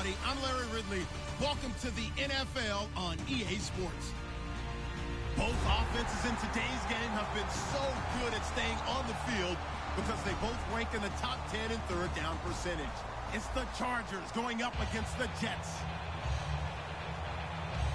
everybody. I'm Larry Ridley. Welcome to the NFL on EA Sports. Both offenses in today's game have been so good at staying on the field because they both rank in the top 10 in third down percentage. It's the Chargers going up against the Jets.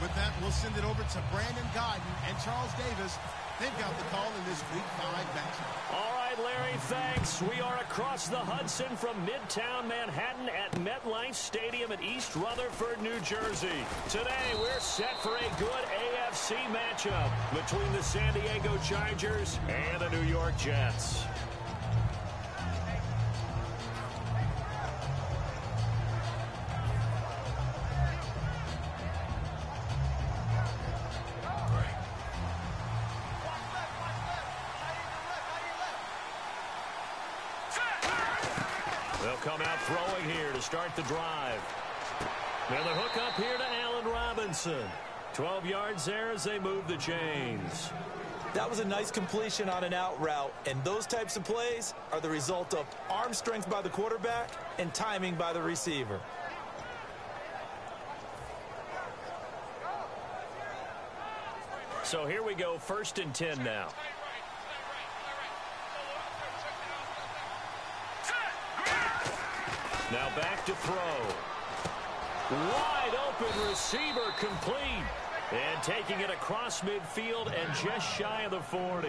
With that, we'll send it over to Brandon Godden and Charles Davis. They've got the call in this Week 5 matchup. All right, Larry, thanks. We are across the Hudson from Midtown Manhattan at MetLife Stadium in East Rutherford, New Jersey. Today, we're set for a good AFC matchup between the San Diego Chargers and the New York Jets. They'll come out throwing here to start the drive. Now the hook up here to Allen Robinson. 12 yards there as they move the chains. That was a nice completion on an out route, and those types of plays are the result of arm strength by the quarterback and timing by the receiver. So here we go, 1st and 10 now. Now back to throw. Wide open receiver complete. And taking it across midfield and just shy of the 40.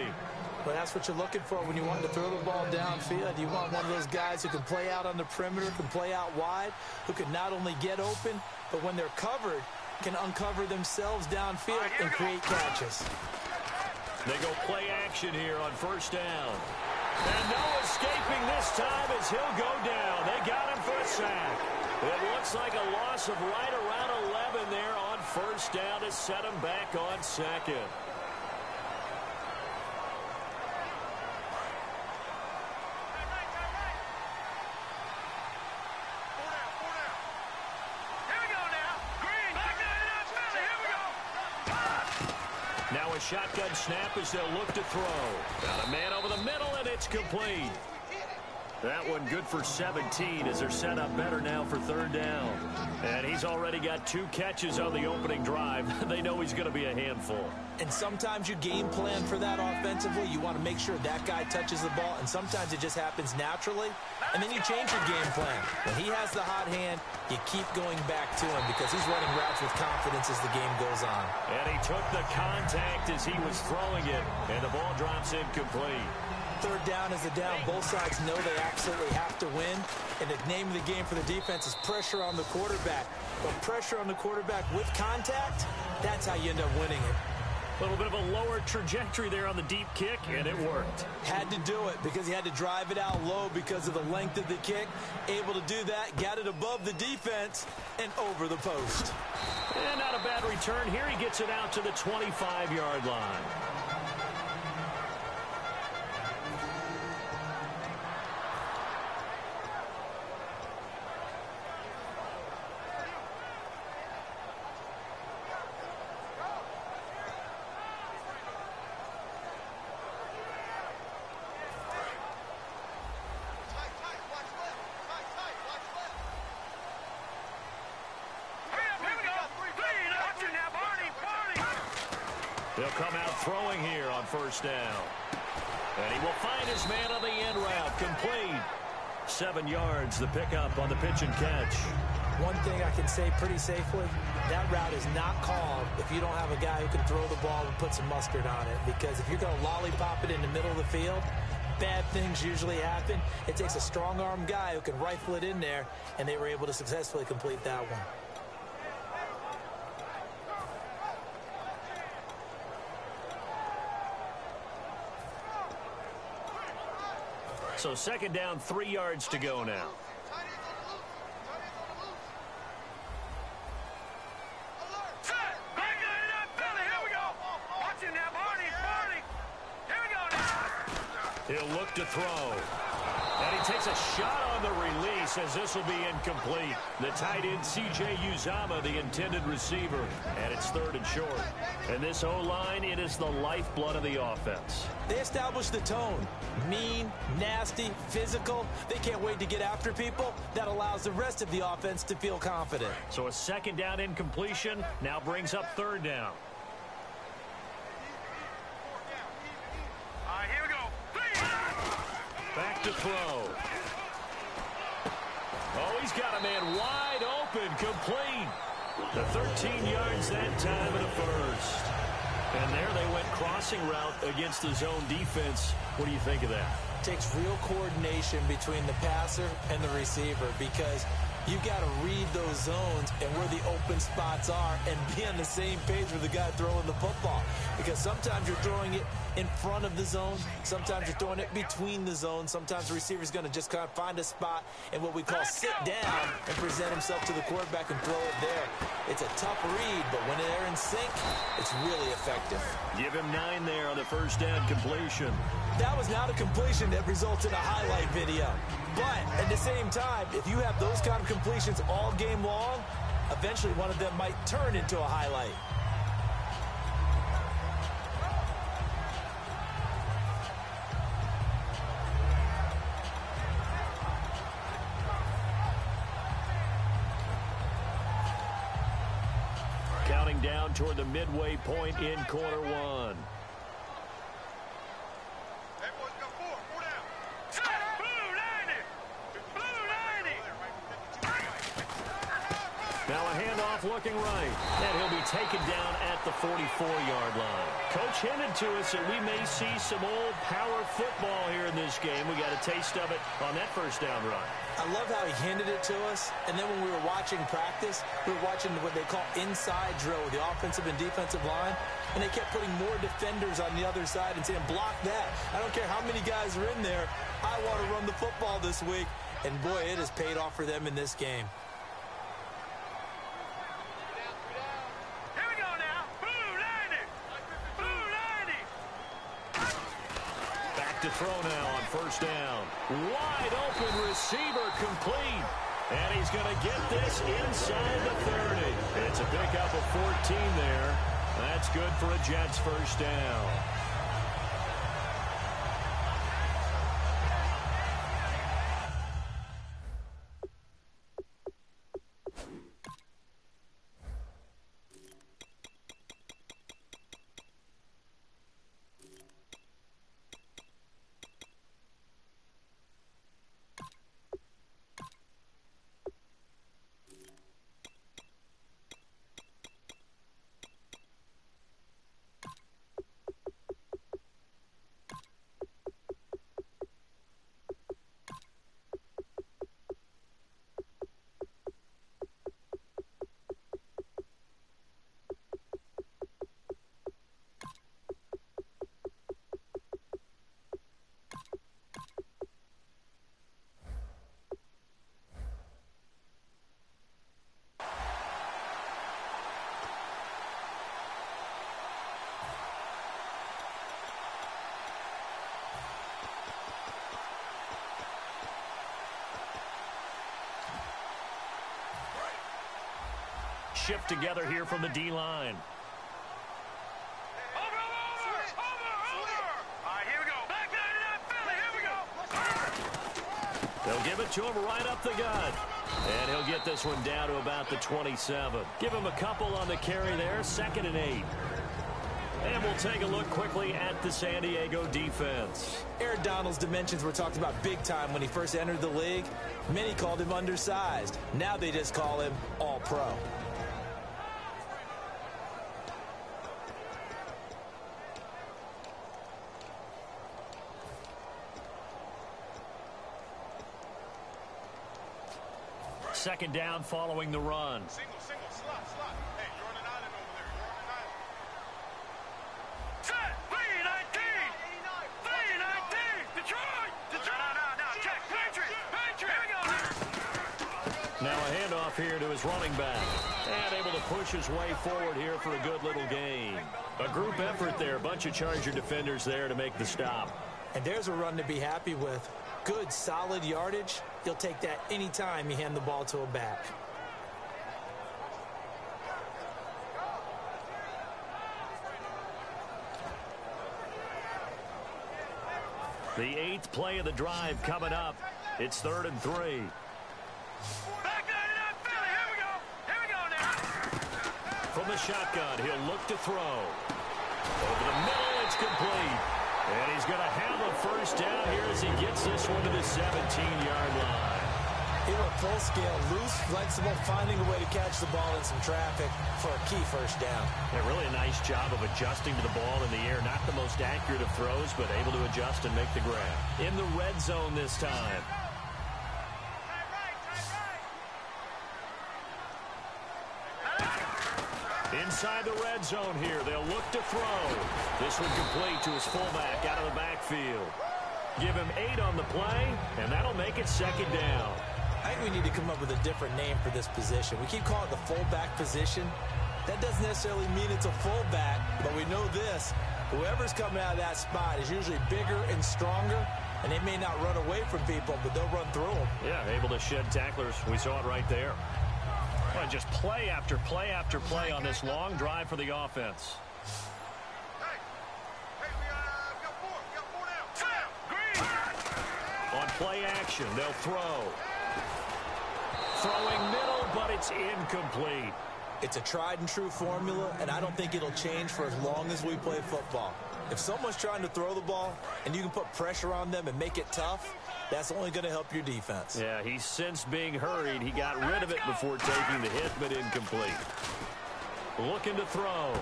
Well, that's what you're looking for when you want to throw the ball downfield. You want one of those guys who can play out on the perimeter, can play out wide, who can not only get open, but when they're covered, can uncover themselves downfield and create catches. They go play action here on 1st down. And no escaping this time as he'll go down. They got him for a sack. It looks like a loss of right around 11 there on 1st down to set him back on 2nd. Now a shotgun snap as they'll look to throw. Got a man over the middle, and it's complete. That one good for 17 as they're set up better now for 3rd down. And he's already got 2 catches on the opening drive. They know he's going to be a handful. And sometimes you game plan for that offensively. You want to make sure that guy touches the ball, and sometimes it just happens naturally. And then you change your game plan. When he has the hot hand, you keep going back to him because he's running routes with confidence as the game goes on. And he took the contact as he was throwing it, and the ball drops incomplete. 3rd down is a down. Both sides know they absolutely have to win. And the name of the game for the defense is pressure on the quarterback. But pressure on the quarterback with contact, that's how you end up winning it. A little bit of a lower trajectory there on the deep kick, and it worked. Had to do it because he had to drive it out low because of the length of the kick. Able to do that, got it above the defense and over the post. And not a bad return here. He gets it out to the 25-yard line. He'll come out throwing here on 1st down. And he will find his man on the end route. Complete. 7 yards, the pickup on the pitch and catch. One thing I can say pretty safely, that route is not called if you don't have a guy who can throw the ball and put some mustard on it. Because if you're going to lollipop it in the middle of the field, bad things usually happen. It takes a strong-arm guy who can rifle it in there, and they were able to successfully complete that one. So 2nd down, 3 yards to go now. He'll look to throw. And he takes a shot on the release as this will be incomplete. The tight end, C.J. Uzama, the intended receiver. And it's 3rd and short. And this O-line, it is the lifeblood of the offense. They establish the tone. Mean, nasty, physical. They can't wait to get after people. That allows the rest of the offense to feel confident. So a 2nd down incompletion now brings up 3rd down. Here we go. Back to throw. Oh, he's got a man wide open, complete. The 13 yards that time in a first. And there they went crossing route against the zone defense. What do you think of that? Takes real coordination between the passer and the receiver because you got to read those zones and where the open spots are and be on the same page with the guy throwing the football. Because sometimes you're throwing it in front of the zone. Sometimes you're throwing it between the zones. Sometimes the receiver's going to just kind of find a spot and what we call sit down and present himself to the quarterback and throw it there. It's a tough read, but when they're in sync, it's really effective. Give him 9 there on the 1st down completion. That was not a completion that results in a highlight video. But at the same time, if you have those kind of completions all game long, eventually one of them might turn into a highlight. Counting down toward the midway point in quarter 1. Now a handoff looking right. And he'll be taken down at the 44-yard line. Coach hinted to us that we may see some old power football here in this game. We got a taste of it on that 1st down run. I love how he handed it to us. And then when we were watching practice, we were watching what they call inside drill with the offensive and defensive line. And they kept putting more defenders on the other side and saying, block that. I don't care how many guys are in there. I want to run the football this week. And boy, it has paid off for them in this game. To throw now on 1st down. Wide open receiver complete. And he's going to get this inside the 30. It's a pickup of 14 there. That's good for a Jets 1st down. Shift together here from the D-line. Over! All right, here we go. Back down to that Philly. Here we go. They'll give it to him right up the gut. And he'll get this one down to about the 27. Give him a couple on the carry there. 2nd and 8. And we'll take a look quickly at the San Diego defense. Aaron Donald's dimensions were talked about big time when he first entered the league. Many called him undersized. Now they just call him all-pro. Second down following the run. Single, slot. Hey, you're on an island over there. You're on an island. Set, 3-19. Detroit. No, check. Patriot. Here we go. Now a handoff here to his running back. And able to push his way forward here for a good little gain. A group effort there. A bunch of Charger defenders there to make the stop. And there's a run to be happy with. Good, solid yardage. He'll take that anytime you hand the ball to a back. The 8th play of the drive coming up. It's 3rd and 3. Back up, Philly. Here we go. Here we go now. From the shotgun, he'll look to throw. Over the middle, it's complete. And he's going to have a first down here as he gets this one to the 17-yard line. He went full scale, loose, flexible, finding a way to catch the ball in some traffic for a key first down. Yeah, really a nice job of adjusting to the ball in the air. Not the most accurate of throws, but able to adjust and make the grab. In the red zone this time. Inside the red zone here, they'll look to throw. This one complete to his fullback out of the backfield. Give him 8 on the play, and that'll make it 2nd down. I think we need to come up with a different name for this position. We keep calling it the fullback position. That doesn't necessarily mean it's a fullback, but we know this. Whoever's coming out of that spot is usually bigger and stronger, and they may not run away from people, but they'll run through them. Yeah, able to shed tacklers. We saw it right there. Well, just play after play after play on this long drive for the offense. Hey, we got 4. We got 4 now. Sam, Green. On play action, they'll throw. Throwing middle, but it's incomplete. It's a tried-and-true formula, and I don't think it'll change for as long as we play football. If someone's trying to throw the ball and you can put pressure on them and make it tough, that's only going to help your defense. Yeah, he's since being hurried. He got rid of it before taking the hit, but incomplete. Looking to throw.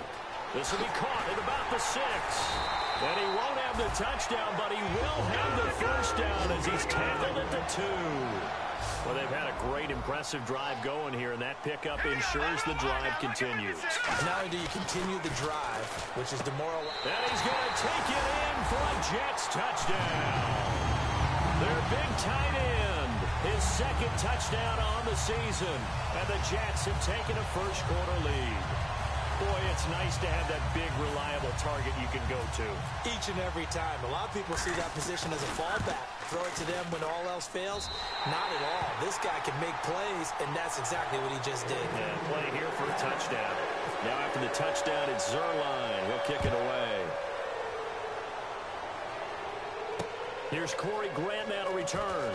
This will be caught at about the 6. And he won't have the touchdown, but he will have the first down as he's tackled at the 2. Well, they've had a great, impressive drive going here, and that pickup ensures the drive continues. Not only do you continue the drive, which is demoralizing. And he's going to take it in for a Jets touchdown. Their big tight end, his 2nd touchdown on the season, and the Jets have taken a first-quarter lead. Boy, it's nice to have that big, reliable target you can go to. Each and every time. A lot of people see that position as a fallback. Throw it to them when all else fails. Not at all. This guy can make plays, and that's exactly what he just did. And play here for a touchdown. Now after the touchdown, it's Zerline. He'll kick it away. Here's Corey Grant now to return.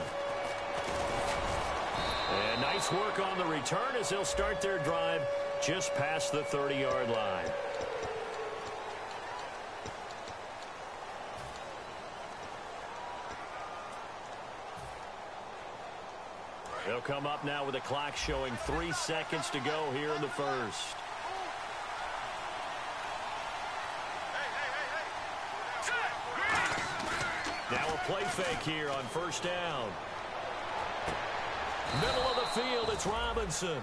And nice work on the return as they'll start their drive just past the 30-yard line. They'll come up now with the clock showing 3 seconds to go here in the first. Now a play fake here on first down. Middle of the field, it's Robinson.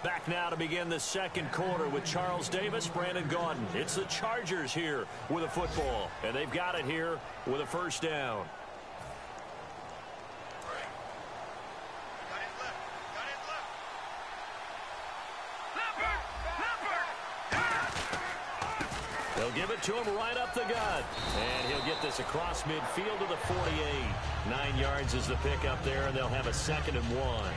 Back now to begin the 2nd quarter with Charles Davis, Brandon Gaudin. It's the Chargers here with a football, and they've got it here with a first down. They'll give it to him right up the gut. And he'll get this across midfield to the 48. 9 yards is the pickup there, and they'll have a 2nd and 1.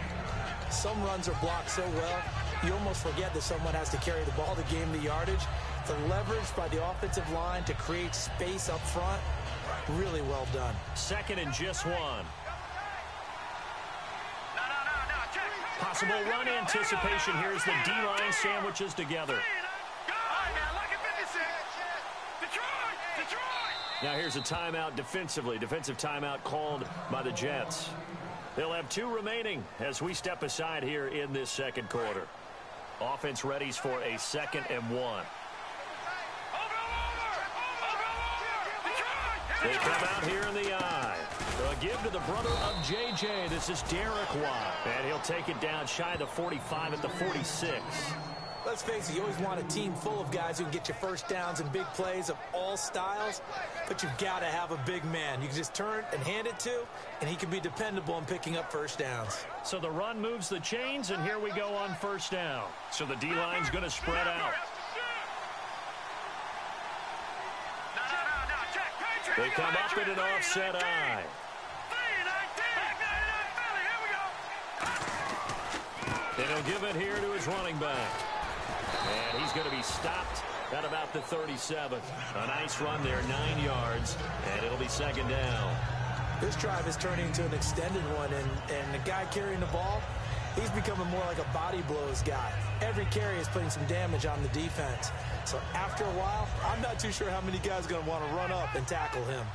Some runs are blocked so well, you almost forget that someone has to carry the ball to gain the yardage. The leverage by the offensive line to create space up front, really well done. 2nd and just 1. Possible run anticipation here as the D-line sandwiches together. Now here's a timeout defensively. Defensive timeout called by the Jets. They'll have 2 remaining as we step aside here in this 2nd quarter. Offense readies for a 2nd and 1. They come out here in the eye. A give to the brother of J.J. This is Derek Watt. And he'll take it down shy of the 45 at the 46. Let's face it, you always want a team full of guys who can get you first downs and big plays of all styles, but you've got to have a big man. You can just turn and hand it to, and he can be dependable in picking up first downs. So the run moves the chains, and here we go on first down. So the D-line's going to spread out. They come up in an offset eye. And he'll give it here to his running back. And he's going to be stopped at about the 37th. A nice run there, 9 yards, and it'll be second down. This drive is turning into an extended one, and the guy carrying the ball, he's becoming more like a body blows guy. Every carry is putting some damage on the defense. So after a while, I'm not too sure how many guys are going to want to run up and tackle him.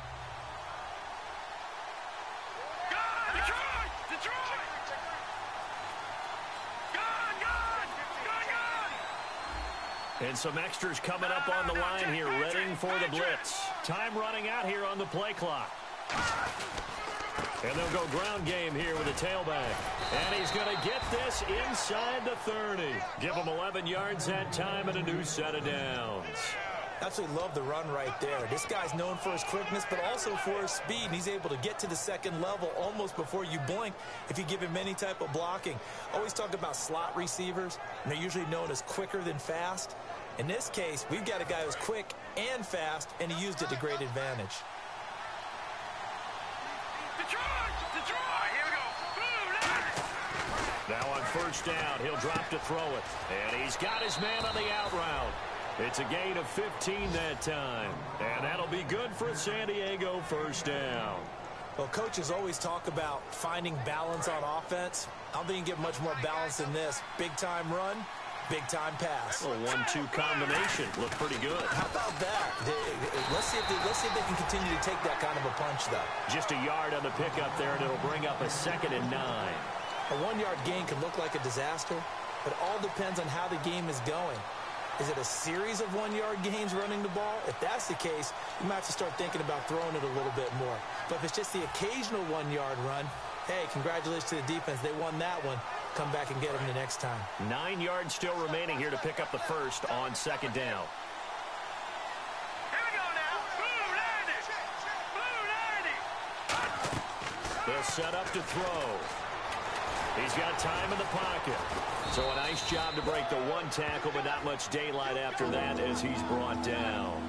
And some extras coming up on the line here, readying for the blitz. Time running out here on the play clock. And they'll go ground game here with a tailback. And he's going to get this inside the 30. Give him 11 yards that time and a new set of downs. Absolutely love the run right there. This guy's known for his quickness, but also for his speed. And he's able to get to the second level almost before you blink if you give him any type of blocking. Always talk about slot receivers, and they're usually known as quicker than fast. In this case, we've got a guy who's quick and fast, and he used it to great advantage. Now on first down, he'll drop to throw it. And he's got his man on the out route. It's a gain of 15 that time. And that'll be good for a San Diego first down. Well, coaches always talk about finding balance on offense. I don't think you can get much more balance than this. Big-time run, big-time pass. A 1-2 combination. Looked pretty good. How about that? Let's see if they can continue to take that kind of a punch, though. Just a yard on the pickup there, and it'll bring up a 2nd and 9. A 1-yard gain can look like a disaster, but it all depends on how the game is going. Is it a series of 1-yard gains running the ball? If that's the case, you might have to start thinking about throwing it a little bit more. But if it's just the occasional 1-yard run, hey, congratulations to the defense. They won that one. Come back and get them the next time. 9 yards still remaining here to pick up the first on second down. Here we go now. Blue 90. They'll set up to throw. He's got time in the pocket. So a nice job to break the one tackle, but not much daylight after that as he's brought down.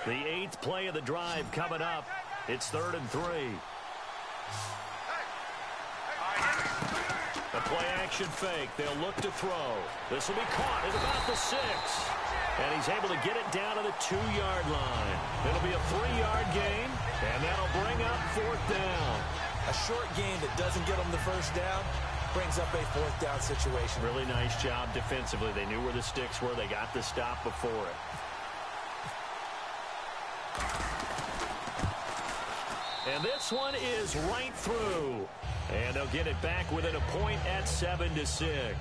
The 8th play of the drive coming up. It's 3rd and 3. A play-action fake. They'll look to throw. This will be caught at about the 6. And he's able to get it down to the 2-yard line. It'll be a 3-yard gain, and that'll bring up 4th down. A short gain that doesn't get them the first down brings up a 4th down situation. Really nice job defensively. They knew where the sticks were. They got the stop before it. And this one is right through. And they'll get it back within a point at 7-6.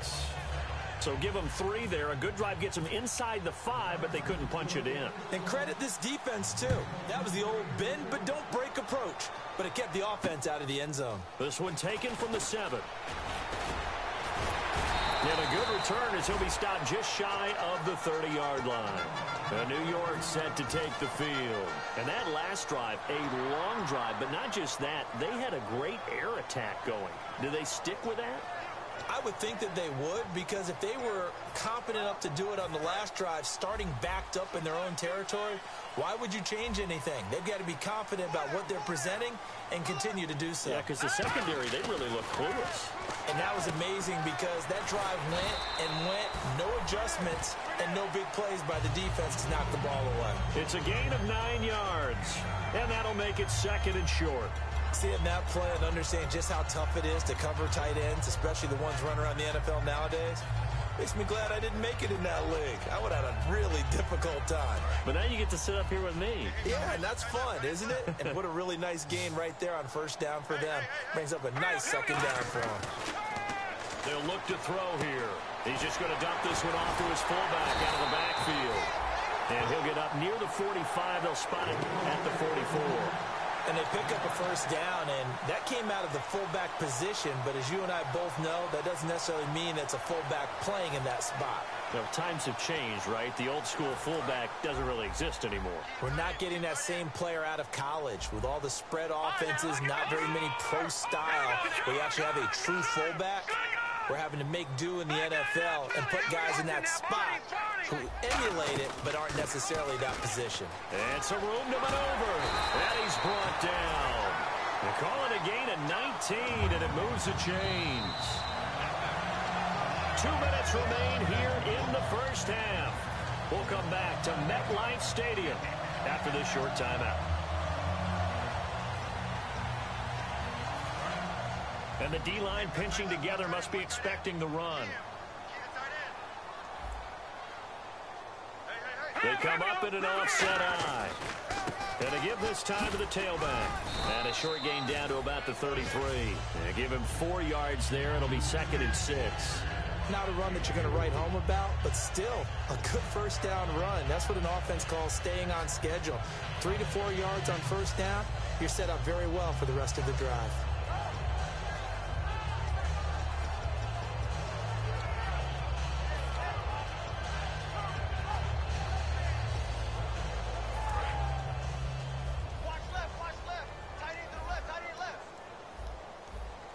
So give them 3 there. A good drive gets them inside the 5, but they couldn't punch it in. And credit this defense, too. That was the old bend but don't break approach. But it kept the offense out of the end zone. This one taken from the 7. And a good return as he'll be stopped just shy of the 30-yard line. New York set to take the field. And that last drive, a long drive, but not just that. They had a great air attack going. Do they stick with that? I would think that they would, because if they were confident enough to do it on the last drive, starting backed up in their own territory, why would you change anything? They've got to be confident about what they're presenting and continue to do so. Yeah, because the secondary, they really look clueless. And that was amazing because that drive went and went, no adjustments, and no big plays by the defense to knock the ball away. It's a gain of 9 yards, and that'll make it 2nd and short. Seeing that play and understanding just how tough it is to cover tight ends, especially the ones running around the NFL nowadays, makes me glad I didn't make it in that league. I would have had a really difficult time. But now you get to sit up here with me. Yeah, and that's fun, isn't it? And what a really nice gain right there on first down for them. Brings up a nice 2nd down for them. They'll look to throw here. He's just going to dump this one off to his fullback out of the backfield. And he'll get up near the 45. They'll spot it at the 44. And they pick up a first down, and that came out of the fullback position. But as you and I both know, that doesn't necessarily mean it's a fullback playing in that spot. Well, times have changed, right? The old school fullback doesn't really exist anymore. We're not getting that same player out of college. With all the spread offenses, not very many pro style, where you actually have a true fullback. We're having to make do in the NFL and put guys in that spot who emulate it but aren't necessarily that position. And some room to maneuver. And he's brought down. They call it a gain of 19, and it moves the chains. 2 minutes remain here in the first half. We'll come back to MetLife Stadium after this short timeout. And the D-line pinching together must be expecting the run. They come up in an offset eye. And they give this time to the tailback. And a short gain down to about the 33. They give him 4 yards there. It'll be 2nd and 6. Not a run that you're going to write home about, but still a good first down run. That's what an offense calls staying on schedule. 3 to 4 yards on first down, you're set up very well for the rest of the drive.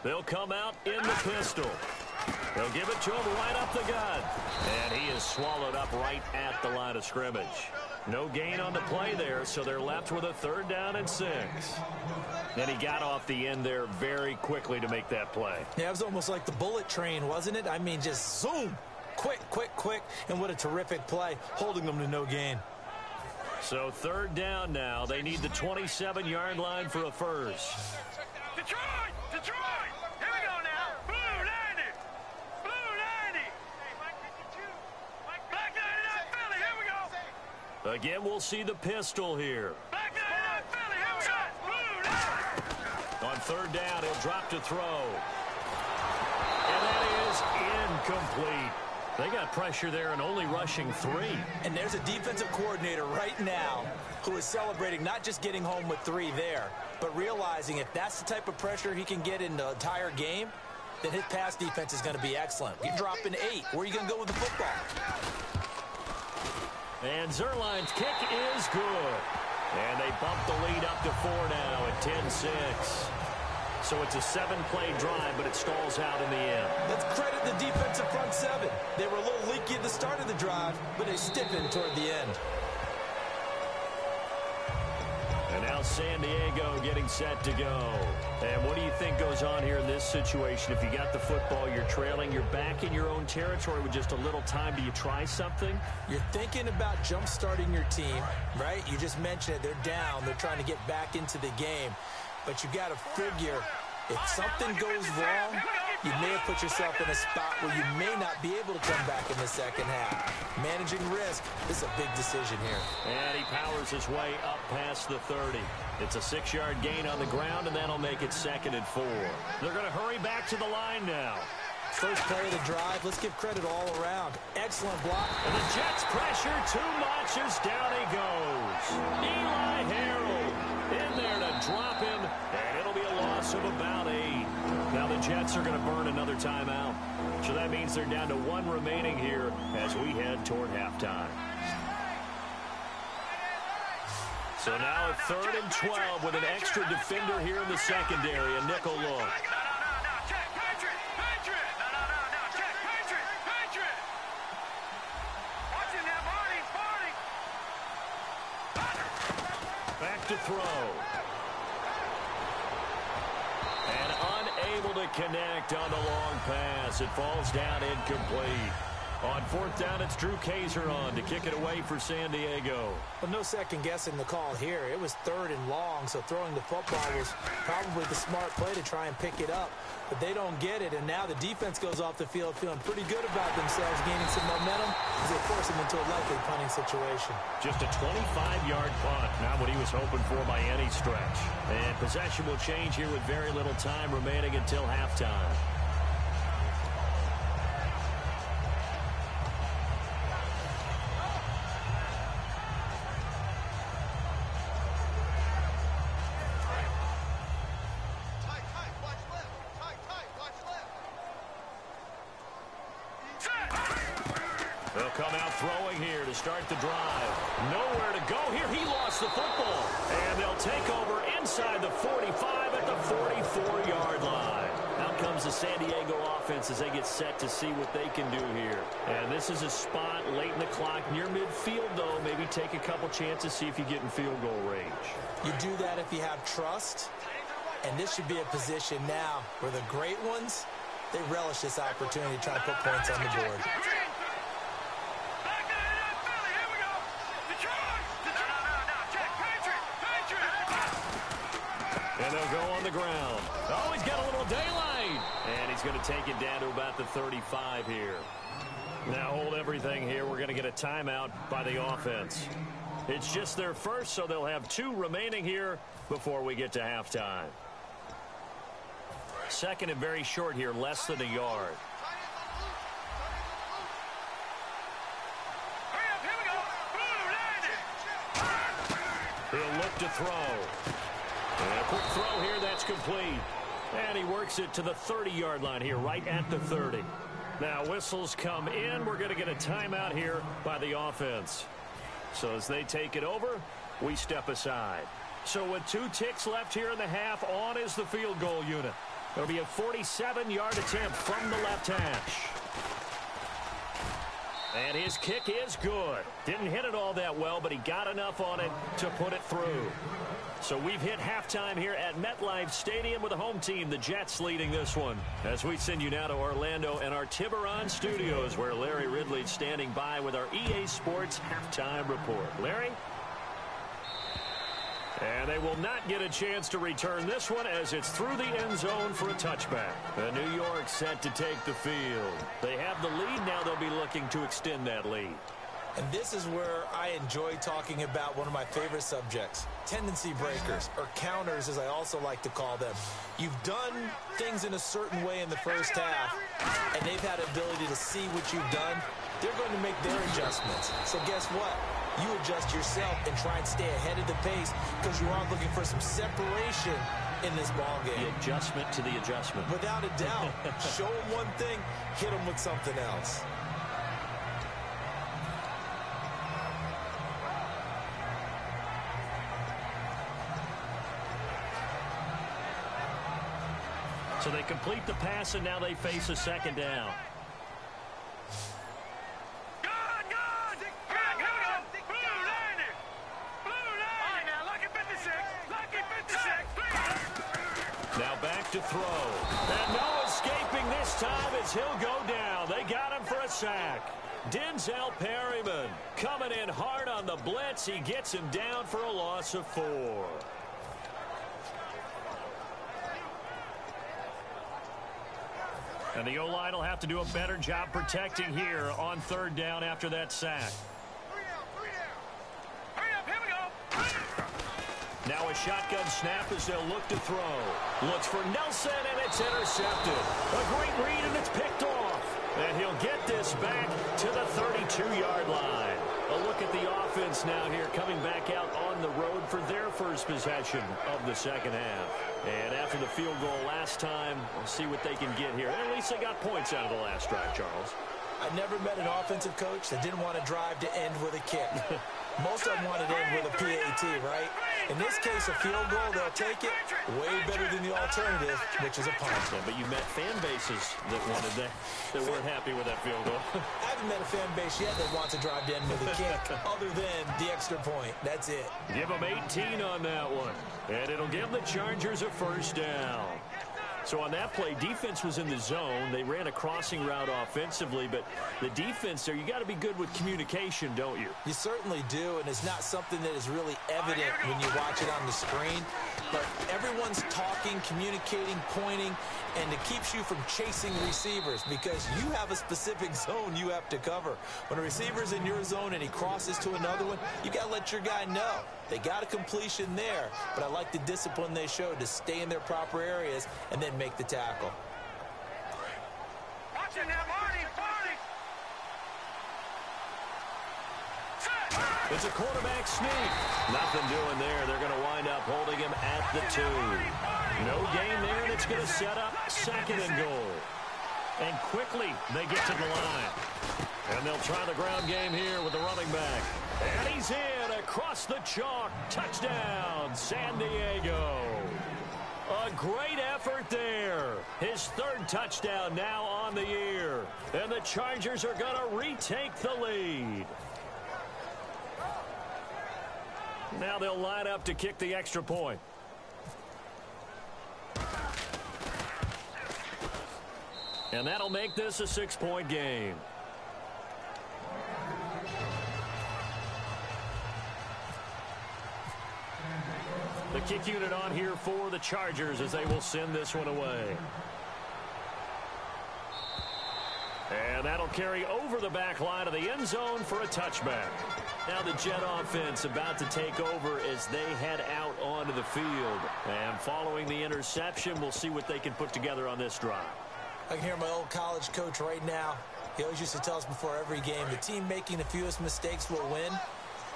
They'll come out in the pistol. They'll give it to him right up the gut. And he is swallowed up right at the line of scrimmage. No gain on the play there, so they're left with a 3rd down and 6. And he got off the end there very quickly to make that play. Yeah, it was almost like the bullet train, wasn't it? I mean, just zoom. Quick, quick, quick. And what a terrific play, holding them to no gain. So 3rd down now. They need the 27-yard line for a first. Detroit! Detroit! Here we go now. Blue 90. Blue 90. Hey, Mike 52. Black 99 Philly. Here we go. Again, we'll see the pistol here. Black 99 Philly. Here we go. Blue 90. On 3rd down, he'll drop to throw. And that is incomplete. They got pressure there and only rushing 3. And there's a defensive coordinator right now who is celebrating not just getting home with 3 there, but realizing if that's the type of pressure he can get in the entire game, then his pass defense is going to be excellent. You're dropping 8. Where are you going to go with the football? And Zerline's kick is good. And they bump the lead up to 4 now at 10-6. So it's a 7-play drive, but it stalls out in the end. Let's credit the defensive front 7. They were a little leaky at the start of the drive, but they stiffened toward the end. And now San Diego getting set to go. And what do you think goes on here in this situation? If you got the football, you're trailing, you're back in your own territory with just a little time. Do you try something? You're thinking about jump-starting your team, right? You just mentioned it. They're down. They're trying to get back into the game. But you got to figure, if something goes wrong, you may have put yourself in a spot where you may not be able to come back in the second half. Managing risk is a big decision here. And he powers his way up past the 30. It's a 6-yard gain on the ground, and that'll make it 2nd and 4. They're going to hurry back to the line now. First play of the drive, let's give credit all around. Excellent block. And the Jets pressure too much as down he goes. Eli Harold in there to drop him, and it'll be a loss of about 8. Now the Jets are going to burn another timeout. So that means they're down to 1 remaining here as we head toward halftime. So now a 3rd and 12 with an extra defender here in the secondary, a nickel look. Back to throw. And unable to connect on the long pass. It falls down incomplete. On 4th down, it's Drew Kaiser on to kick it away for San Diego. Well, no second guessing the call here. It was 3rd and long, so throwing the football was probably the smart play to try and pick it up. But they don't get it, and now the defense goes off the field feeling pretty good about themselves, gaining some momentum as they force them into a likely punting situation. Just a 25-yard punt, not what he was hoping for by any stretch. And possession will change here with very little time remaining until halftime. come out throwing here to start the drive. Nowhere to go here. He lost the football. And they'll take over inside the 45 at the 44-yard line. Out comes the San Diego offense as they get set to see what they can do here. And this is a spot late in the clock near midfield, though. Maybe take a couple chances, see if you get in field goal range. You do that if you have trust. And this should be a position now where the great ones, they relish this opportunity to try to put points on the board. And they'll go on the ground. Oh, he's got a little daylight. And he's going to take it down to about the 35 here. Now hold everything here. We're going to get a timeout by the offense. It's just their first, so they'll have 2 remaining here before we get to halftime. Second and very short here, less than a yard. He'll look to throw. And a quick throw here, that's complete. And he works it to the 30-yard line here, right at the 30. Now whistles come in. We're going to get a timeout here by the offense. So as they take it over, we step aside. So with 2 ticks left here in the half, on is the field goal unit. It'll be a 47-yard attempt from the left hash. And his kick is good. Didn't hit it all that well, but he got enough on it to put it through. So we've hit halftime here at MetLife Stadium with the home team, the Jets, leading this one. As we send you now to Orlando and our Tiburon studios, where Larry Ridley's standing by with our EA Sports halftime report. Larry? And they will not get a chance to return this one as it's through the end zone for a touchback. The New York set to take the field. They have the lead. Now they'll be looking to extend that lead. And this is where I enjoy talking about one of my favorite subjects, tendency breakers, or counters as I also like to call them. You've done things in a certain way in the first half, and they've had ability to see what you've done. They're going to make their adjustments. So guess what? You adjust yourself and try and stay ahead of the pace because you are looking for some separation in this ball game. The adjustment to the adjustment. Without a doubt. Show them one thing, hit them with something else. So they complete the pass, and now they face a second down. Now back to throw. And no escaping this time as he'll go down. They got him for a sack. Denzel Perryman coming in hard on the blitz. He gets him down for a loss of 4. And the O-line will have to do a better job protecting here on third down after that sack. Now a shotgun snap as they'll look to throw. Looks for Nelson, and it's intercepted. A great read, and it's picked off. And he'll get this back to the 32-yard line. A look at the offense now here, coming back out on the road for their first possession of the second half. And after the field goal last time, we'll see what they can get here. At least they got points out of the last drive, Charles. I never met an offensive coach that didn't want to drive to end with a kick. Most of them wanted to end with a PAT, right? In this case, a field goal, they'll take it. Way better than the alternative, which is a punt. Yeah, but you met fan bases that wanted that weren't happy with that field goal. I haven't met a fan base yet that wants to drive to end with a kick, other than the extra point. That's it. Give them 18 on that one. And it'll give the Chargers a first down. So on that play, defense was in the zone. They ran a crossing route offensively, but the defense there, you got to be good with communication, don't you? You certainly do, and it's not something that is really evident when you watch it on the screen. But everyone's talking, communicating, pointing, and it keeps you from chasing receivers because you have a specific zone you have to cover. When a receiver's in your zone and he crosses to another one, you got to let your guy know. They got a completion there, but I like the discipline they showed to stay in their proper areas and then make the tackle. Watch it now, Marty! It's a quarterback sneak. Nothing doing there. They're going to wind up holding him at the 2. No gain there, and it's going to set up second and goal. And quickly they get to the line. And they'll try the ground game here with the running back. And he's in across the chalk. Touchdown, San Diego. A great effort there. His third touchdown now on the year. And the Chargers are going to retake the lead. Now they'll line up to kick the extra point. And that'll make this a 6-point game. The kick unit on here for the Chargers as they will send this one away. And that'll carry over the back line of the end zone for a touchback. Now the Jet offense about to take over as they head out onto the field. And following the interception, we'll see what they can put together on this drive. I can hear my old college coach right now. He always used to tell us before every game, the team making the fewest mistakes will win.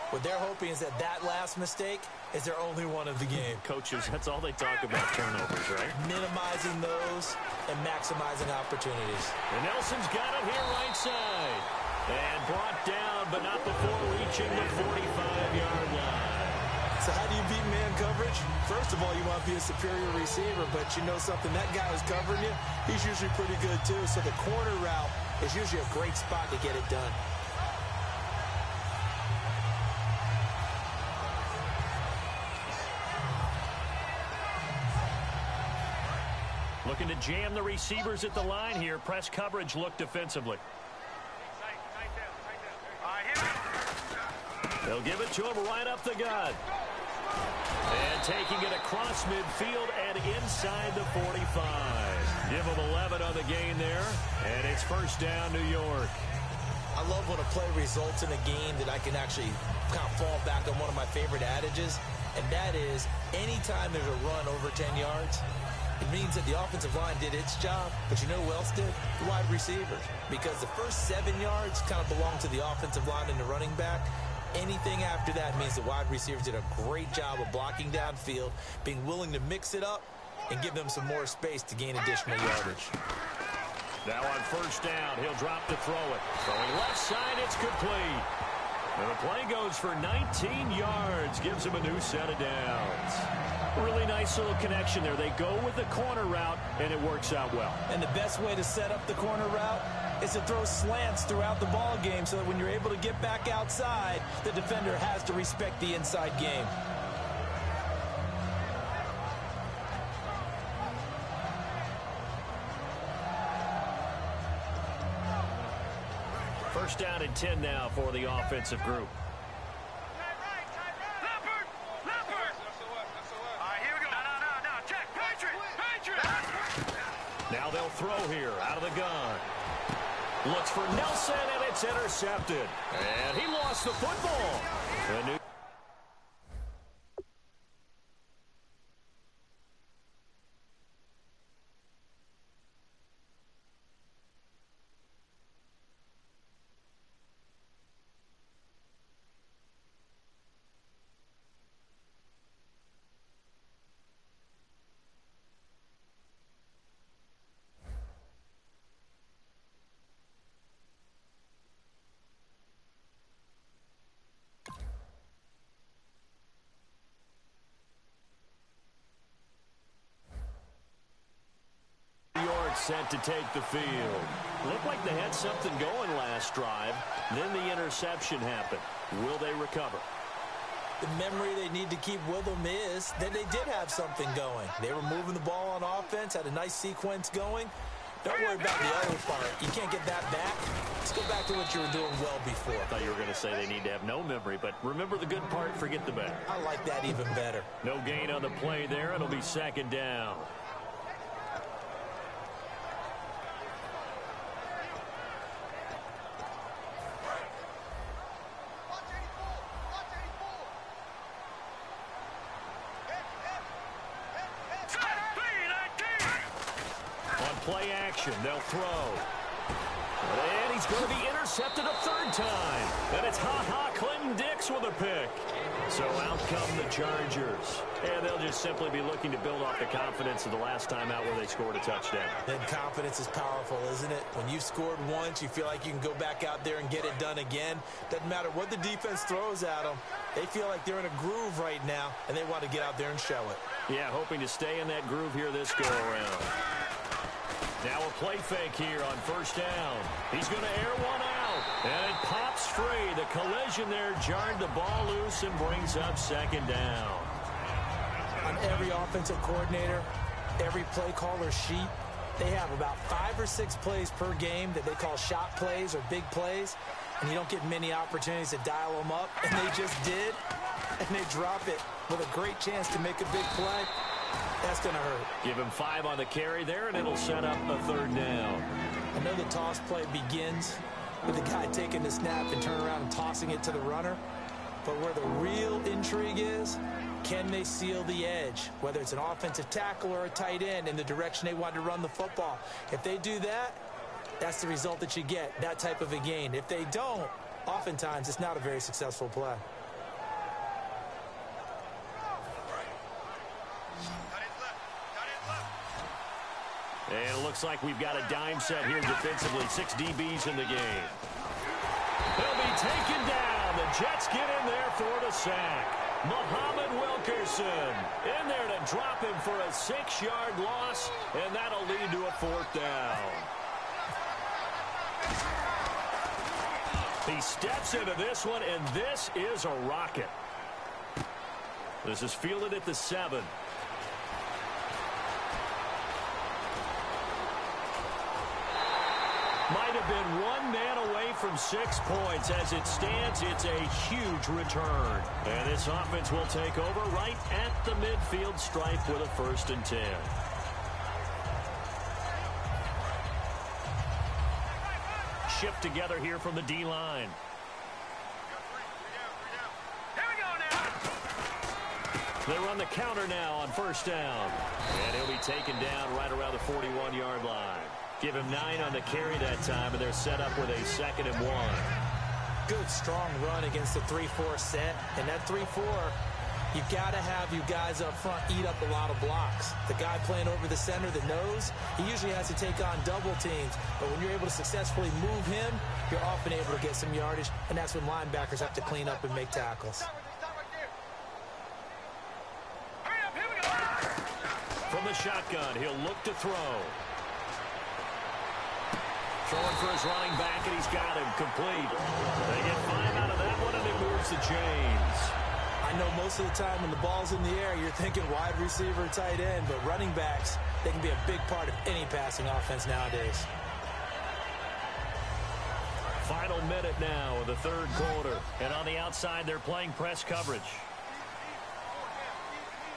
What they're hoping is that that last mistake is their only one of the game. Coaches, that's all they talk about, turnovers, right? Minimizing those and maximizing opportunities. And Nelson's got it here right side. And brought down, but not before reaching the 45-yard line. So how do you beat man coverage? First of all, you want to be a superior receiver, but you know something, that guy who's covering you, he's usually pretty good too. So the corner route is usually a great spot to get it done. Looking to jam the receivers at the line here. Press coverage look defensively. They'll give it to him right up the gut. And taking it across midfield and inside the 45. Give him 11 on the gain there. And it's first down, New York. I love when a play results in a game that I can actually kind of fall back on one of my favorite adages. And that is, anytime there's a run over 10 yards, it means that the offensive line did its job, but you know who else did? The wide receivers. Because the first 7 yards kind of belong to the offensive line and the running back. Anything after that means the wide receivers did a great job of blocking downfield, being willing to mix it up, and give them some more space to gain additional yardage. Now on first down, he'll drop to throw it. Throwing left side, it's complete. And the play goes for 19 yards, gives him a new set of downs. Really nice little connection there. They go with the corner route, and it works out well. And the best way to set up the corner route is to throw slants throughout the ball game so that when you're able to get back outside, the defender has to respect the inside game. First down and 10 now for the offensive group. Now they'll throw here out of the gun. Looks for Nelson, and it's intercepted. And he lost the football. Set to take the field. Looked like they had something going last drive. Then the interception happened. Will they recover? The memory they need to keep with them is that they did have something going. They were moving the ball on offense, had a nice sequence going. Don't worry about the other part. You can't get that back. Let's go back to what you were doing well before. I thought you were going to say they need to have no memory, but remember the good part, forget the bad. I like that even better. No gain on the play there. It'll be second down. Play action, they'll throw. And he's going to be intercepted a third time. And it's Clinton Dix with a pick. So out come the Chargers. And they'll just simply be looking to build off the confidence of the last time out where they scored a touchdown. Then confidence is powerful, isn't it? When you've scored once, you feel like you can go back out there and get it done again. Doesn't matter what the defense throws at them. They feel like they're in a groove right now, and they want to get out there and show it. Yeah, hoping to stay in that groove here this go-around. Now a play fake here on first down. He's going to air one out. And it pops free. The collision there jarred the ball loose and brings up second down. On every offensive coordinator, every play caller sheet, they have about 5 or 6 plays per game that they call shot plays or big plays. And you don't get many opportunities to dial them up. And they just did. And they drop it with a great chance to make a big play. That's going to hurt. Give him 5 on the carry there, and it'll set up a third down. I know the toss play begins with the guy taking the snap and turn around and tossing it to the runner. But where the real intrigue is, can they seal the edge, whether it's an offensive tackle or a tight end, in the direction they want to run the football? If they do that, that's the result that you get, that type of a gain. If they don't, oftentimes it's not a very successful play. And it looks like we've got a dime set here defensively. 6 DBs in the game. He'll be taken down. The Jets get in there for the sack. Muhammad Wilkerson in there to drop him for a 6-yard loss, and that'll lead to a 4th down. He steps into this one, and this is a rocket. This is fielded at the 7. Might have been 1 man away from 6 points. As it stands, it's a huge return. And this offense will take over right at the midfield stripe with a 1st and 10. Shift together here from the D-line. Here we go now. They run the counter now on first down. And he'll be taken down right around the 41-yard line. Give him 9 on the carry that time, and they're set up with a 2nd and 1. Good, strong run against the 3-4 set. And that 3-4, you've got to have you guys up front eat up a lot of blocks. The guy playing over the center, the nose, he usually has to take on double teams. But when you're able to successfully move him, you're often able to get some yardage, and that's when linebackers have to clean up and make tackles. From the shotgun, he'll look to throw. Throwing for his running back, and he's got him complete. They get 5 out of that one, and it moves the chains. I know most of the time when the ball's in the air, you're thinking wide receiver, tight end, but running backs, they can be a big part of any passing offense nowadays. Final minute now of the 3rd quarter. And on the outside, they're playing press coverage.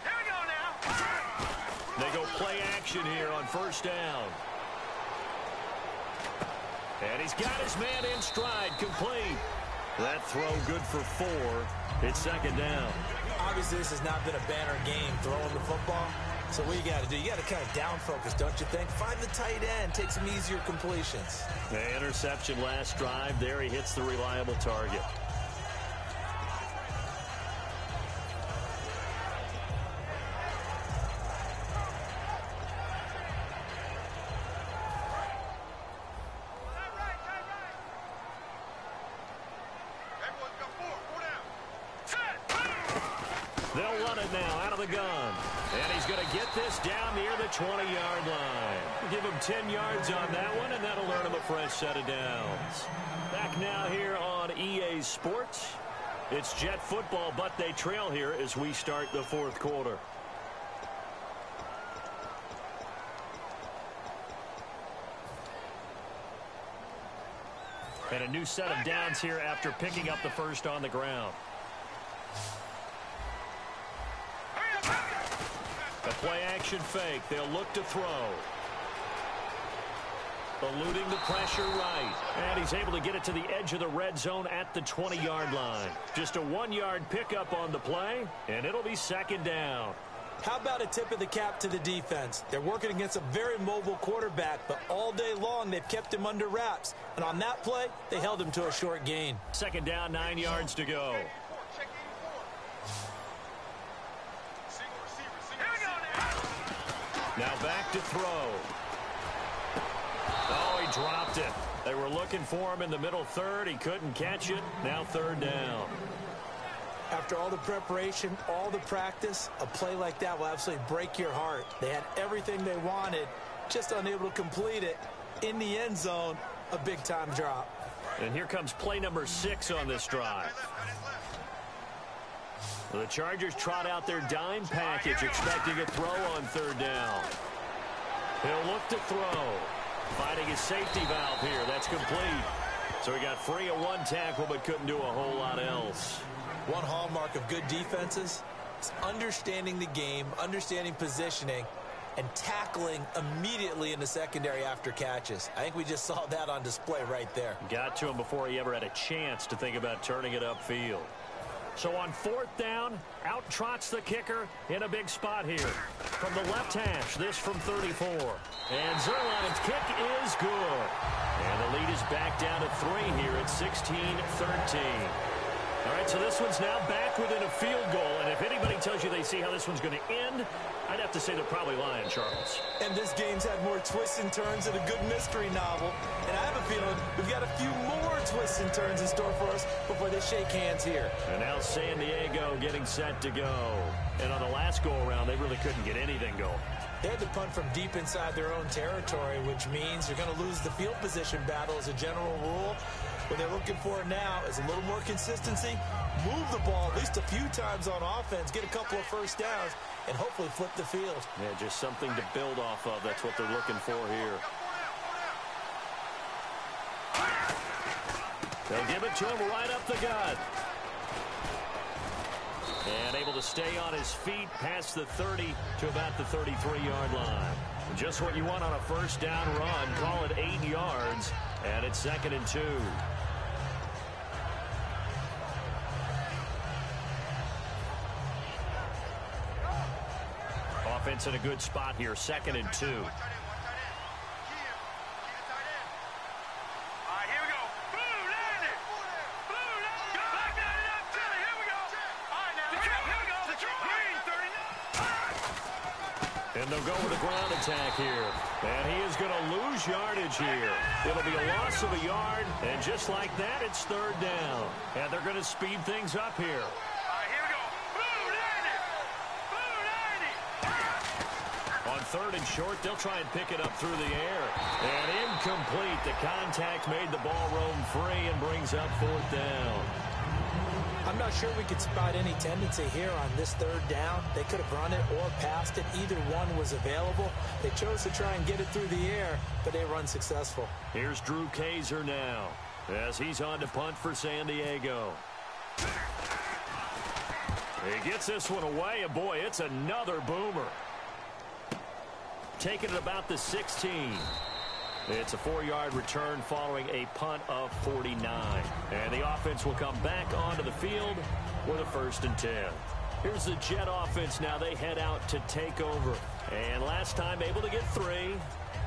Here we go now. They go play action here on first down. And he's got his man in stride, complete. That throw good for 4. It's 2nd down. Obviously, this has not been a banner game throwing the football. So what you got to do, you got to kind of down focus, don't you think? Find the tight end, take some easier completions. The interception last drive. There he hits the reliable target. They'll run it now out of the gun. And he's going to get this down near the 20-yard line. Give him 10 yards on that one, and that'll earn him a fresh set of downs. Back now here on EA Sports. It's Jet football, but they trail here as we start the 4th quarter. And a new set of downs here after picking up the first on the ground. A play-action fake. They'll look to throw. Eluding the pressure right. And he's able to get it to the edge of the red zone at the 20-yard line. Just a 1-yard pickup on the play, and it'll be 2nd down. How about a tip of the cap to the defense? They're working against a very mobile quarterback, but all day long they've kept him under wraps. And on that play, they held him to a short gain. Second down, 9 yards to go. Now back to throw. Oh, he dropped it. They were looking for him in the middle third. He couldn't catch it. Now third down. After all the preparation, all the practice, a play like that will absolutely break your heart. They had everything they wanted, just unable to complete it. In the end zone, a big-time drop. And here comes play number 6 on this drive. The Chargers trot out their dime package, expecting a throw on third down. He'll look to throw. Finding his safety valve here. That's complete. So he got free of one tackle, but couldn't do a whole lot else. One hallmark of good defenses is understanding the game, understanding positioning, and tackling immediately in the secondary after catches. I think we just saw that on display right there. Got to him before he ever had a chance to think about turning it upfield. So on fourth down, out trots the kicker in a big spot here. From the left hash, this from 34. And Zerline's kick is good. And the lead is back down to 3 here at 16-13. All right, so this one's now back within a field goal. And if anybody tells you they see how this one's going to end, I'd have to say they're probably lying, Charles. And this game's had more twists and turns than a good mystery novel. And I have a feeling we've got a few more twists and turns in store for us before they shake hands here. And now San Diego getting set to go. And on the last go-around, they really couldn't get anything going. They had to punt from deep inside their own territory, which means you're going to lose the field position battle as a general rule. What they're looking for now is a little more consistency, move the ball at least a few times on offense, get a couple of first downs, and hopefully flip the field. Yeah, just something to build off of. That's what they're looking for here. They'll give it to him right up the gut. And able to stay on his feet past the 30 to about the 33-yard line. Just what you want on a first down run. Call it 8 yards, and it's 2nd and 2. Offense in a good spot here, 2nd and 2. And they'll go with a ground attack here. And he is going to lose yardage here. It'll be a loss of a yard. And just like that, it's third down. And they're going to speed things up here. On third and short, they'll try and pick it up through the air. And incomplete. The contact made the ball roam free and brings up fourth down. I'm not sure we could spot any tendency here on this third down. They could have run it or passed it. Either one was available. They chose to try and get it through the air, but they were unsuccessful. Here's Drew Kaiser now as he's on to punt for San Diego. He gets this one away, and boy, it's another boomer. Taking it about the 16. It's a 4-yard return following a punt of 49. And the offense will come back onto the field with a 1st and 10. Here's the Jet offense now. They head out to take over. And last time able to get 3.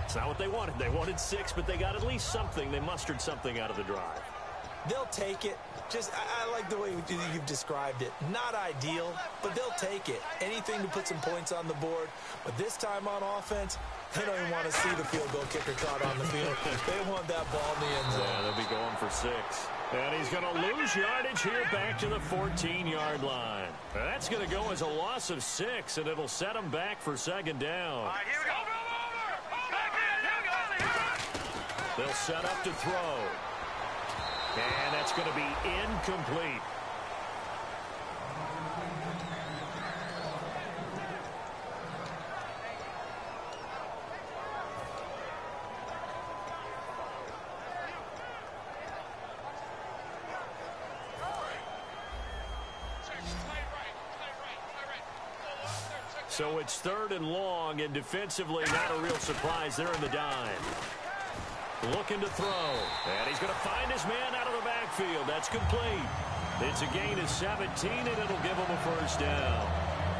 It's not what they wanted. They wanted 6, but they got at least something. They mustered something out of the drive. They'll take it. I like the way you've described it. Not ideal, but they'll take it. Anything to put some points on the board. But this time on offense, they don't even want to see the field goal kicker caught on the field. They want that ball in the end zone. Yeah, they'll be going for 6. And he's going to lose yardage here back to the 14-yard line. That's going to go as a loss of 6, and it'll set them back for 2nd down. All right, here we go. They'll set up to throw. And that's going to be incomplete. So it's 3rd and long, and defensively not a real surprise. They're in the dime. Looking to throw. And he's going to find his man out of the backfield. That's complete. It's a gain of 17, and it'll give him a 1st down.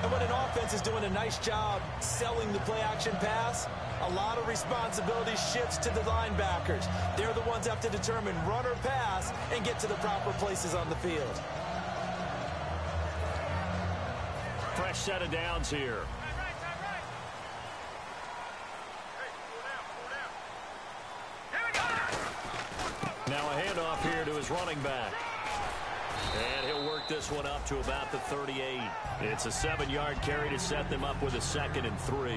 And when an offense is doing a nice job selling the play-action pass, a lot of responsibility shifts to the linebackers. They're the ones that have to determine run or pass and get to the proper places on the field. Fresh set of downs here. Now a handoff here to his running back. And he'll work this one up to about the 38. It's a 7-yard carry to set them up with a 2nd and 3.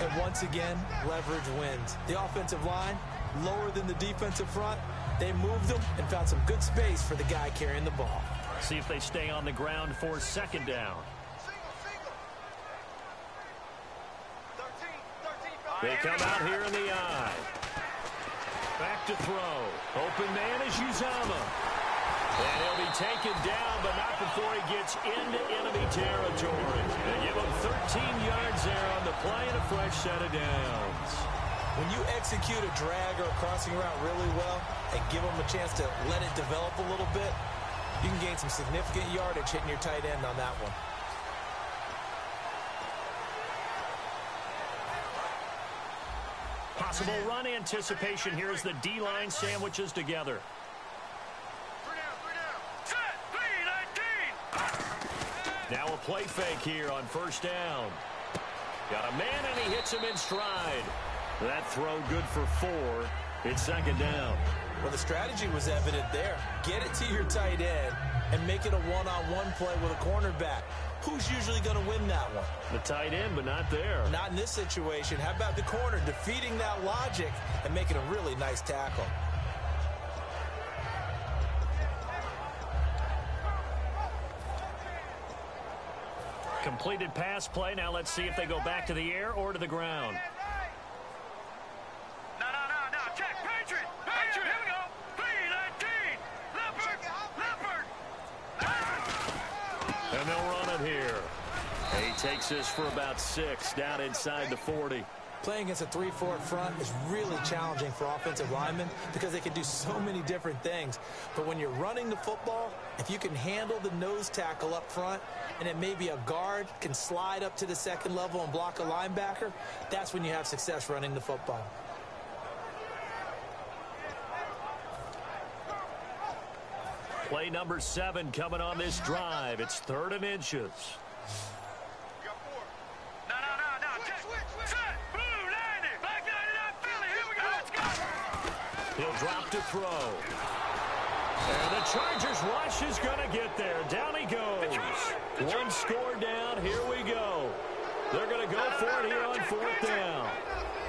And once again, leverage wins. The offensive line, lower than the defensive front. They moved them and found some good space for the guy carrying the ball. See if they stay on the ground for 2nd down. They come out here in the eye. Back to throw. Open man is Uzama. And he'll be taken down, but not before he gets into enemy territory. They give him 13 yards there on the play and a fresh set of downs. When you execute a drag or a crossing route really well and give them a chance to let it develop a little bit, you can gain some significant yardage hitting your tight end on that one. Possible run anticipation here as the D-line sandwiches together. Now a play fake here on 1st down. Got a man and he hits him in stride. That throw good for 4. It's 2nd down. Well, the strategy was evident there. Get it to your tight end and make it a one-on-one play with a cornerback. Who's usually going to win that one? The tight end, but not there. Not in this situation. How about the corner defeating that logic and making a really nice tackle? Completed pass play. Now let's see if they go back to the air or to the ground. No. Check. Patriot. Here we go. Leopard. And they'll run it here. He takes this for about 6 down inside the 40. Playing against a 3-4 front is really challenging for offensive linemen because they can do so many different things. But when you're running the football, if you can handle the nose tackle up front and it may be a guard can slide up to the 2nd level and block a linebacker, that's when you have success running the football. Play number 7 coming on this drive. It's 3rd and inches. He'll drop to throw. And the Chargers rush is going to get there. Down he goes. 1 score down. Here we go. They're going to go for it here on 4th down.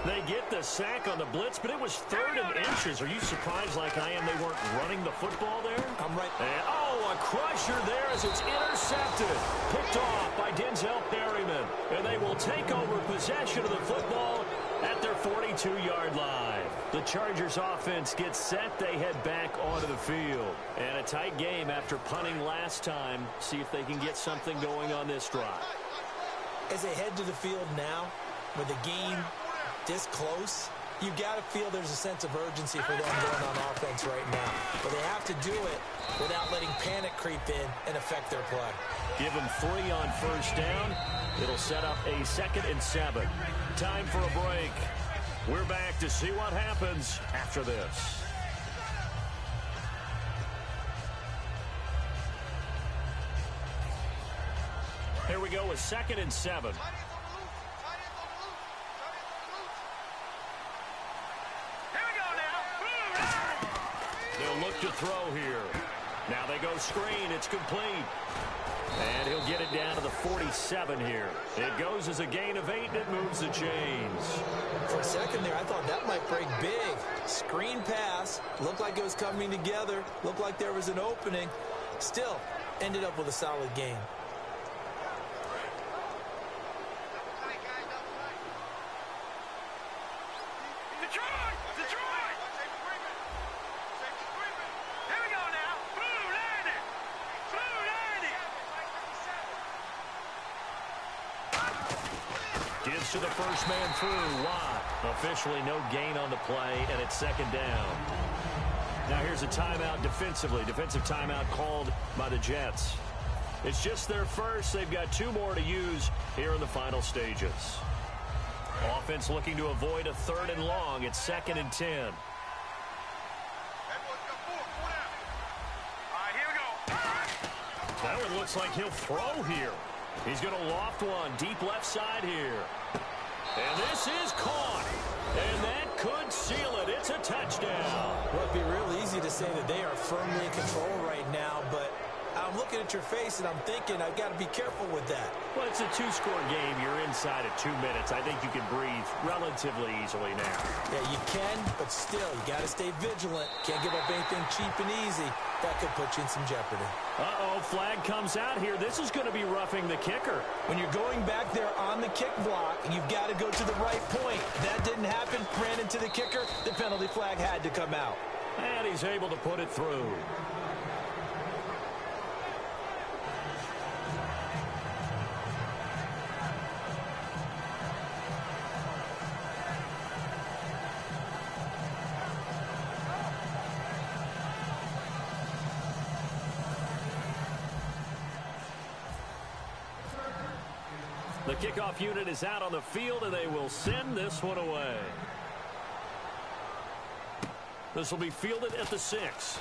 They get the sack on the blitz, but it was 3rd and inches. Are you surprised like I am they weren't running the football there? I'm right. And, a crusher there as it's intercepted. Picked off by Denzel Perryman. And they will take over possession of the football at their 42-yard line. The Chargers offense gets set. They head back onto the field. And a tight game after punting last time. See if they can get something going on this drive. As they head to the field now, with the game this close, you got to feel there's a sense of urgency for them going on offense right now. But they have to do it without letting panic creep in and affect their play. Give them 3 on 1st down. It'll set up a 2nd and 7. Time for a break. We're back to see what happens after this. Here we go with 2nd and 7. They'll look to throw here. Now they go screen. It's complete. And he'll get it down to the 47 here. It goes as a gain of 8, and it moves the chains. For a second there, I thought that might break big. Screen pass. Looked like it was coming together. Looked like there was an opening. Still, ended up with a solid gain. To the first man through. Watt. Officially no gain on the play, and it's 2nd down. Now here's a timeout defensively. Defensive timeout called by the Jets. It's just their first. They've got 2 more to use here in the final stages. Offense looking to avoid a 3rd and long. It's 2nd and 10. All right, here we go. That one looks like he'll throw here. He's going to loft one deep left side here. And this is caught. And that could seal it. It's a touchdown. Well, it'd be real easy to say that they are firmly in control right now, but I'm looking at your face and I'm thinking I've got to be careful with that. Well, it's a 2-score game. You're inside of 2 minutes. I think you can breathe relatively easily now. Yeah, you can, but still, you got to stay vigilant. Can't give up anything cheap and easy. That could put you in some jeopardy. Uh-oh, flag comes out here. This is going to be roughing the kicker. When you're going back there on the kick block, you've got to go to the right point. That didn't happen. Ran into the kicker. The penalty flag had to come out. And he's able to put it through. The kickoff unit is out on the field, and they will send this one away. This will be fielded at the 6.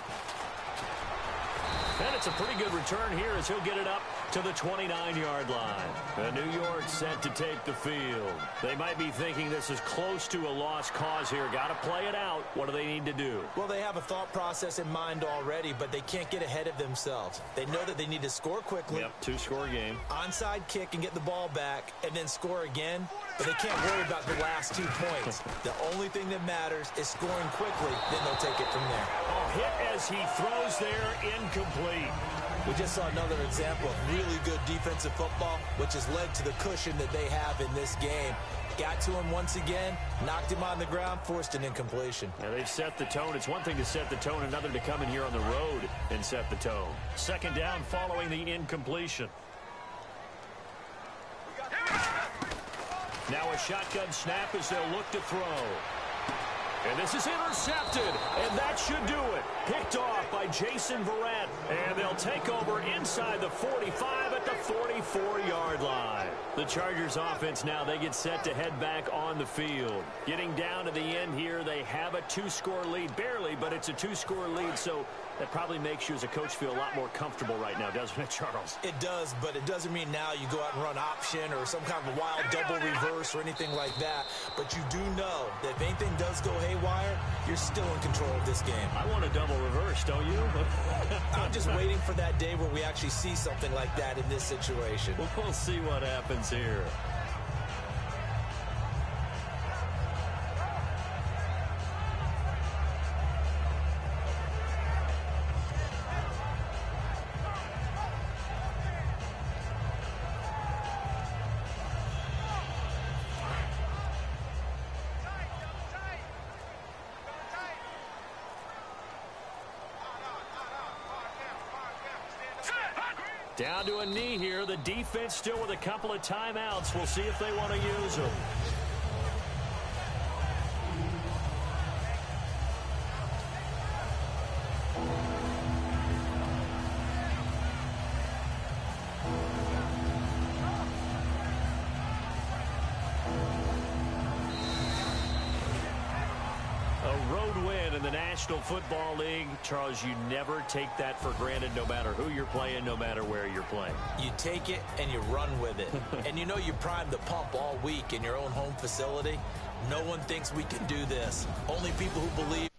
And it's a pretty good return here as he'll get it up to the 29-yard line. And New York set to take the field. They might be thinking this is close to a lost cause here. Got to play it out. What do they need to do? Well, they have a thought process in mind already, but they can't get ahead of themselves. They know that they need to score quickly. Yep, 2-score game. Onside kick and get the ball back and then score again. But they can't worry about the last 2 points. The only thing that matters is scoring quickly. Then they'll take it from there. Oh, hit as he throws there, incomplete. We just saw another example of really good defensive football, which has led to the cushion that they have in this game. Got to him once again, knocked him on the ground, forced an incompletion. Now they've set the tone. It's one thing to set the tone, another to come in here on the road and set the tone. 2nd down following the incompletion. Now a shotgun snap as they'll look to throw. And this is intercepted, and that should do it. Picked off by Jason Verrett, and they'll take over inside the 45 at the 44-yard line. The Chargers offense now, they get set to head back on the field. Getting down to the end here, they have a 2-score lead. Barely, but it's a 2-score lead, so that probably makes you as a coach feel a lot more comfortable right now, doesn't it, Charles? It does, but it doesn't mean now you go out and run option or some kind of a wild double reverse or anything like that. But you do know that if anything does go haywire, you're still in control of this game. I want a double reverse, don't you? I'm just waiting for that day where we actually see something like that in this situation. We'll see what happens here. Down to a knee here. The defense still with a couple of timeouts. We'll see if they want to use them. National Football League, Charles, you never take that for granted no matter who you're playing, no matter where you're playing. You take it and you run with it. And you know you primed the pump all week in your own home facility. No one thinks we can do this. Only people who believe